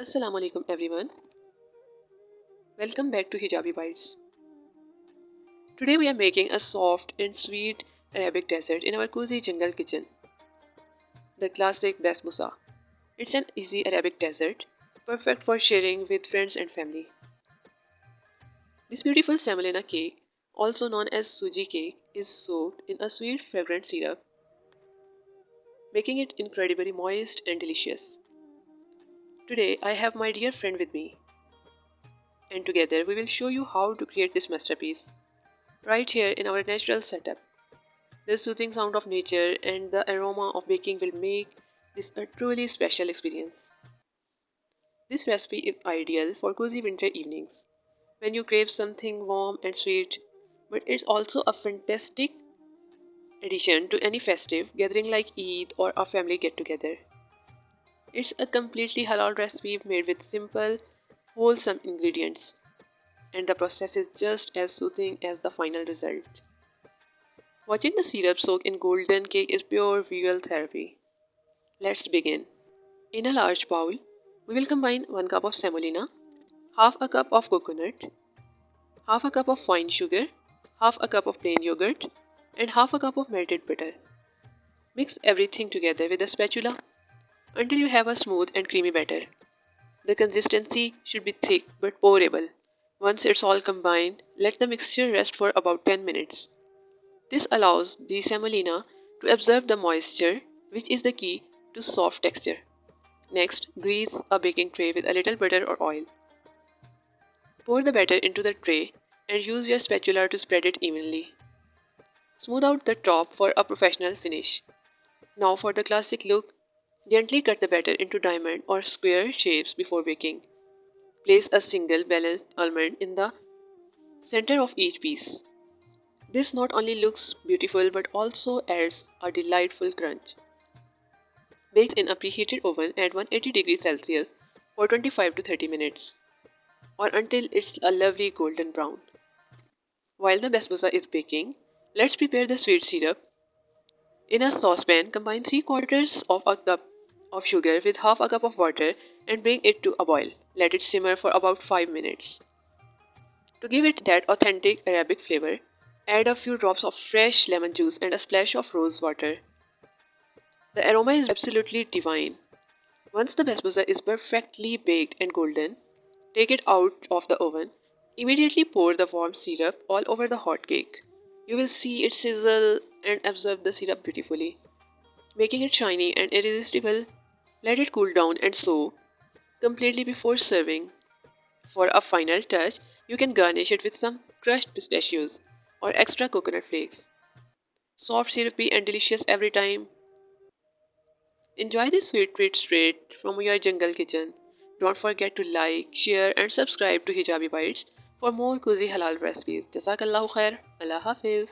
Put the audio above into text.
Assalamu Alaikum everyone. Welcome back to Hijabi Bites. Today we are making a soft and sweet Arabic dessert in our cozy jungle kitchen. The classic Basbousa. It's an easy Arabic dessert, perfect for sharing with friends and family. This beautiful semolina cake, also known as suji cake, is soaked in a sweet fragrant syrup, making it incredibly moist and delicious. Today I have my dear friend with me, and together we will show you how to create this masterpiece right here in our natural setup. The soothing sound of nature and the aroma of baking will make this a truly special experience. This recipe is ideal for cozy winter evenings when you crave something warm and sweet, but it's also a fantastic addition to any festive gathering like Eid or a family get together. It's a completely halal recipe made with simple, wholesome ingredients, and the process is just as soothing as the final result. Watching the syrup soak in golden cake is pure visual therapy. Let's begin. In a large bowl, we will combine 1 cup of semolina, half a cup of coconut, half a cup of fine sugar, half a cup of plain yogurt, and half a cup of melted butter. Mix everything together with a spatula until you have a smooth and creamy batter. The consistency should be thick but pourable. Once it's all combined, let the mixture rest for about 10 minutes. This allows the semolina to absorb the moisture, which is the key to soft texture. Next, grease a baking tray with a little butter or oil. Pour the batter into the tray and use your spatula to spread it evenly. Smooth out the top for a professional finish. Now for the classic look, gently cut the batter into diamond or square shapes before baking. Place a single balanced almond in the center of each piece. This not only looks beautiful but also adds a delightful crunch. Bake in a preheated oven at 180 degrees Celsius for 25 to 30 minutes, or until it's a lovely golden brown. While the basbousa is baking, let's prepare the sweet syrup. In a saucepan, combine 3/4 of a cup of sugar with half a cup of water and bring it to a boil. Let it simmer for about 5 minutes. To give it that authentic Arabic flavor, add a few drops of fresh lemon juice and a splash of rose water. The aroma is absolutely divine. Once the basbousa is perfectly baked and golden, take it out of the oven. Immediately pour the warm syrup all over the hot cake. You will see it sizzle and absorb the syrup beautifully, making it shiny and irresistible. Let it cool down and soak completely before serving. For a final touch, you can garnish it with some crushed pistachios or extra coconut flakes. Soft, syrupy, and delicious every time. Enjoy this sweet treat straight from your jungle kitchen. Don't forget to like, share, and subscribe to Hijabi Bites for more cozy halal recipes. Jazakallahu khair. Allah Hafiz.